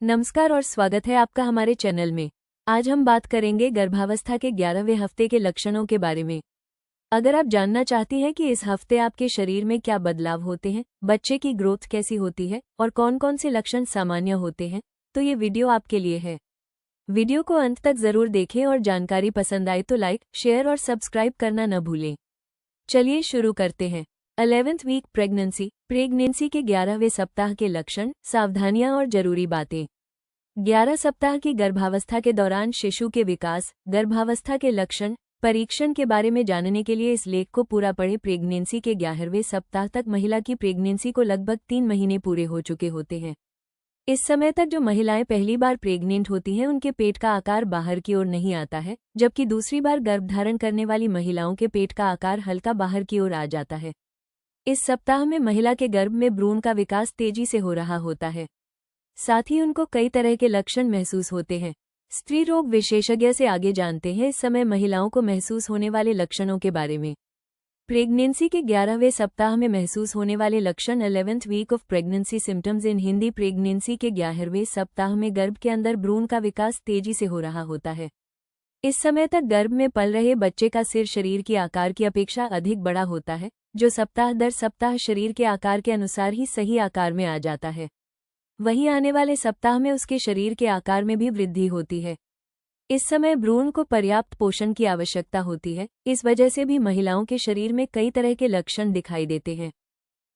नमस्कार और स्वागत है आपका हमारे चैनल में। आज हम बात करेंगे गर्भावस्था के 11वें हफ्ते के लक्षणों के बारे में। अगर आप जानना चाहती हैं कि इस हफ्ते आपके शरीर में क्या बदलाव होते हैं, बच्चे की ग्रोथ कैसी होती है और कौन कौन से लक्षण सामान्य होते हैं, तो ये वीडियो आपके लिए है। वीडियो को अंत तक जरूर देखें और जानकारी पसंद आए तो लाइक, शेयर और सब्सक्राइब करना न भूलें। चलिए शुरू करते हैं। 11th वीक प्रेगनेंसी के 11वें सप्ताह के लक्षण, सावधानियां और जरूरी बातें। 11 सप्ताह की गर्भावस्था के दौरान शिशु के विकास, गर्भावस्था के लक्षण, परीक्षण के बारे में जानने के लिए इस लेख को पूरा पढ़ें। प्रेगनेंसी के 11वें सप्ताह तक महिला की प्रेगनेंसी को लगभग 3 महीने पूरे हो चुके होते हैं। इस समय तक जो महिलाएं पहली बार प्रेग्नेंट होती हैं उनके पेट का आकार बाहर की ओर नहीं आता है, जबकि दूसरी बार गर्भधारण करने वाली महिलाओं के पेट का आकार हल्का बाहर की ओर आ जाता है। इस सप्ताह में महिला के गर्भ में भ्रूण का विकास तेजी से हो रहा होता है। साथ ही उनको कई तरह के लक्षण महसूस होते हैं। स्त्री रोग विशेषज्ञ से आगे जानते हैं इस समय महिलाओं को महसूस होने वाले लक्षणों के बारे में। प्रेगनेंसी के 11वें सप्ताह में महसूस होने वाले लक्षण 11th week of pregnancy symptoms in Hindi. Pregnancy के 11वें सप्ताह में गर्भ के अंदर भ्रूण का विकास तेजी से हो रहा होता है। इस समय तक गर्भ में पल रहे बच्चे का सिर शरीर के आकार की अपेक्षा अधिक बड़ा होता है, जो सप्ताह दर सप्ताह शरीर के आकार के अनुसार ही सही आकार में आ जाता है। वहीं आने वाले सप्ताह में उसके शरीर के आकार में भी वृद्धि होती है। इस समय भ्रूण को पर्याप्त पोषण की आवश्यकता होती है, इस वजह से भी महिलाओं के शरीर में कई तरह के लक्षण दिखाई देते हैं।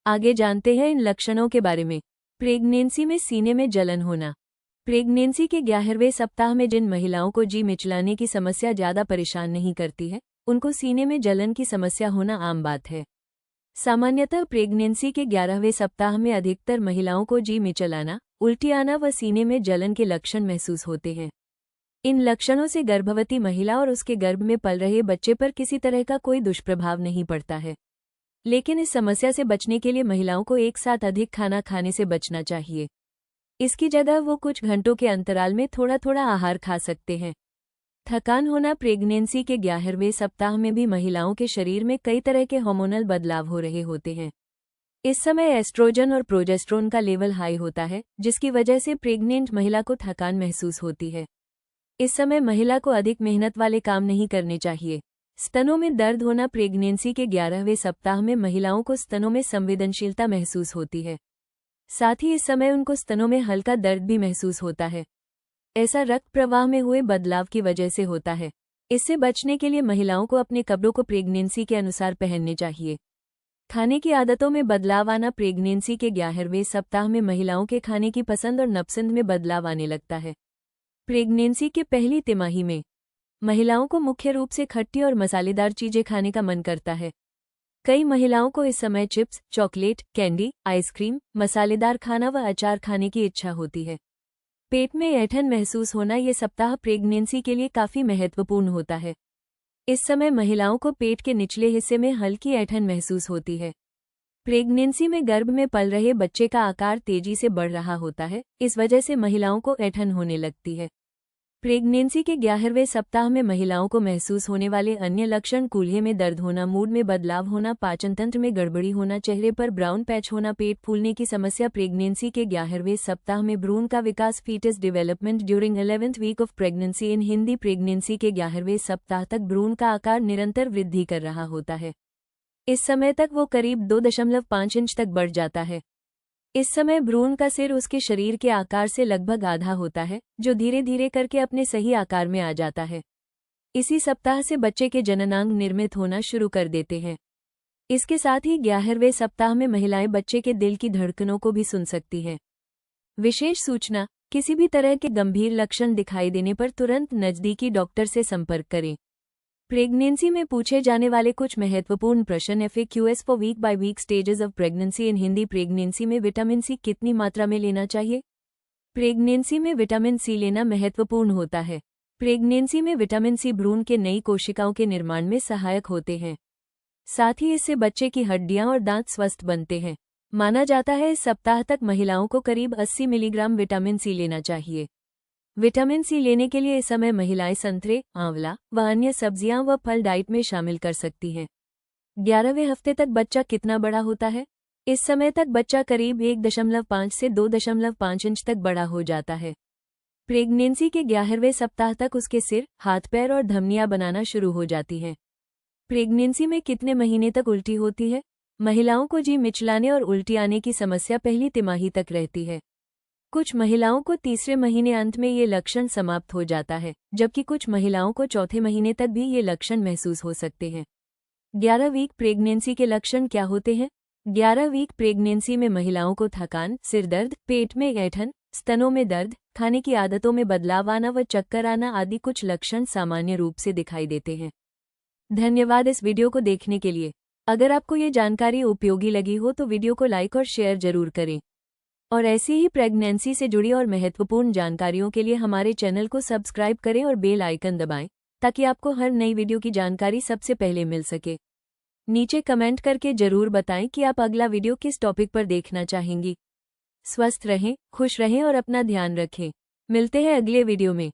आगे जानते हैं इन लक्षणों के बारे में। प्रेगनेंसी में सीने में जलन होना। प्रेगनेंसी के 11वें सप्ताह में जिन महिलाओं को जी मिचलाने की समस्या ज्यादा परेशान नहीं करती है, उनको सीने में जलन की समस्या होना आम बात है। सामान्यतः प्रेगनेंसी के 11वें सप्ताह में अधिकतर महिलाओं को जी मिचलाना, उल्टी आना व सीने में जलन के लक्षण महसूस होते हैं। इन लक्षणों से गर्भवती महिला और उसके गर्भ में पल रहे बच्चे पर किसी तरह का कोई दुष्प्रभाव नहीं पड़ता है। लेकिन इस समस्या से बचने के लिए महिलाओं को एक साथ अधिक खाना खाने से बचना चाहिए। इसकी जगह वो कुछ घंटों के अंतराल में थोड़ा थोड़ा आहार खा सकते हैं। थकान होना। प्रेगनेंसी के 11वें सप्ताह में भी महिलाओं के शरीर में कई तरह के हार्मोनल बदलाव हो रहे होते हैं। इस समय एस्ट्रोजन और प्रोजेस्टेरोन का लेवल हाई होता है, जिसकी वजह से प्रेग्नेंट महिला को थकान महसूस होती है। इस समय महिला को अधिक मेहनत वाले काम नहीं करने चाहिए। स्तनों में दर्द होना। प्रेगनेंसी के 11वें सप्ताह में महिलाओं को स्तनों में संवेदनशीलता महसूस होती है। साथ ही इस समय उनको स्तनों में हल्का दर्द भी महसूस होता है। ऐसा रक्त प्रवाह में हुए बदलाव की वजह से होता है। इससे बचने के लिए महिलाओं को अपने कपड़ों को प्रेगनेंसी के अनुसार पहनने चाहिए। खाने की आदतों में बदलाव आना। प्रेगनेंसी के 11वें सप्ताह में महिलाओं के खाने की पसंद और नापसंद में बदलाव आने लगता है। प्रेगनेंसी के पहली तिमाही में महिलाओं को मुख्य रूप से खट्टी और मसालेदार चीजें खाने का मन करता है। कई महिलाओं को इस समय चिप्स, चॉकलेट, कैंडी, आइसक्रीम, मसालेदार खाना व अचार खाने की इच्छा होती है। पेट में ऐंठन महसूस होना। ये सप्ताह प्रेगनेंसी के लिए काफी महत्वपूर्ण होता है। इस समय महिलाओं को पेट के निचले हिस्से में हल्की ऐंठन महसूस होती है। प्रेगनेंसी में गर्भ में पल रहे बच्चे का आकार तेजी से बढ़ रहा होता है, इस वजह से महिलाओं को ऐंठन होने लगती है। प्रेगनेंसी के 11वें सप्ताह में महिलाओं को महसूस होने वाले अन्य लक्षण कूल्हे में दर्द होना, मूड में बदलाव होना, पाचन तंत्र में गड़बड़ी होना, चेहरे पर ब्राउन पैच होना, पेट फूलने की समस्या। प्रेगनेंसी के 11वें सप्ताह में भ्रूण का विकास। Foetus development during 11th week of pregnancy in Hindi. Pregnancy के 11वें सप्ताह तक भ्रूण का आकार निरंतर वृद्धि कर रहा होता है। इस समय तक वो करीब 2.5 इंच तक बढ़ जाता है। इस समय भ्रूण का सिर उसके शरीर के आकार से लगभग आधा होता है, जो धीरे धीरे करके अपने सही आकार में आ जाता है। इसी सप्ताह से बच्चे के जननांग निर्मित होना शुरू कर देते हैं। इसके साथ ही 11वें सप्ताह में महिलाएं बच्चे के दिल की धड़कनों को भी सुन सकती हैं। विशेष सूचना: किसी भी तरह के गंभीर लक्षण दिखाई देने पर तुरंत नजदीकी डॉक्टर से संपर्क करें। प्रेगनेंसी में पूछे जाने वाले कुछ महत्वपूर्ण प्रश्न। FAQs for week by week stages of pregnancy in Hindi. Pregnancy में विटामिन सी कितनी मात्रा में लेना चाहिए? प्रेगनेंसी में विटामिन सी लेना महत्वपूर्ण होता है। प्रेगनेंसी में विटामिन सी भ्रूण के नई कोशिकाओं के निर्माण में सहायक होते हैं। साथ ही इससे बच्चे की हड्डियां और दांत स्वस्थ बनते हैं। माना जाता है इस सप्ताह तक महिलाओं को करीब 80 मिलीग्राम विटामिन सी लेना चाहिए। विटामिन सी लेने के लिए इस समय महिलाएं संतरे, आंवला व अन्य सब्जियां व फल डाइट में शामिल कर सकती हैं। 11वें हफ्ते तक बच्चा कितना बड़ा होता है? इस समय तक बच्चा करीब 1.5 से 2.5 इंच तक बड़ा हो जाता है। प्रेगनेंसी के 11वें सप्ताह तक उसके सिर, हाथ पैर और धमनियां बनाना शुरू हो जाती हैं। प्रेगनेंसी में कितने महीने तक उल्टी होती है? महिलाओं को जी मिचलाने और उल्टी आने की समस्या पहली तिमाही तक रहती है। कुछ महिलाओं को तीसरे महीने अंत में ये लक्षण समाप्त हो जाता है, जबकि कुछ महिलाओं को चौथे महीने तक भी ये लक्षण महसूस हो सकते हैं। 11 वीक प्रेगनेंसी के लक्षण क्या होते हैं? 11 वीक प्रेगनेंसी में महिलाओं को थकान, सिर दर्द, पेट में ऐंठन, स्तनों में दर्द, खाने की आदतों में बदलाव आना व चक्कर आना आदि कुछ लक्षण सामान्य रूप से दिखाई देते हैं। धन्यवाद इस वीडियो को देखने के लिए। अगर आपको ये जानकारी उपयोगी लगी हो तो वीडियो को लाइक और शेयर जरूर करें। और ऐसी ही प्रेगनेंसी से जुड़ी और महत्वपूर्ण जानकारियों के लिए हमारे चैनल को सब्सक्राइब करें और बेल आइकन दबाएं, ताकि आपको हर नई वीडियो की जानकारी सबसे पहले मिल सके। नीचे कमेंट करके जरूर बताएं कि आप अगला वीडियो किस टॉपिक पर देखना चाहेंगी। स्वस्थ रहें, खुश रहें और अपना ध्यान रखें। मिलते हैं अगले वीडियो में।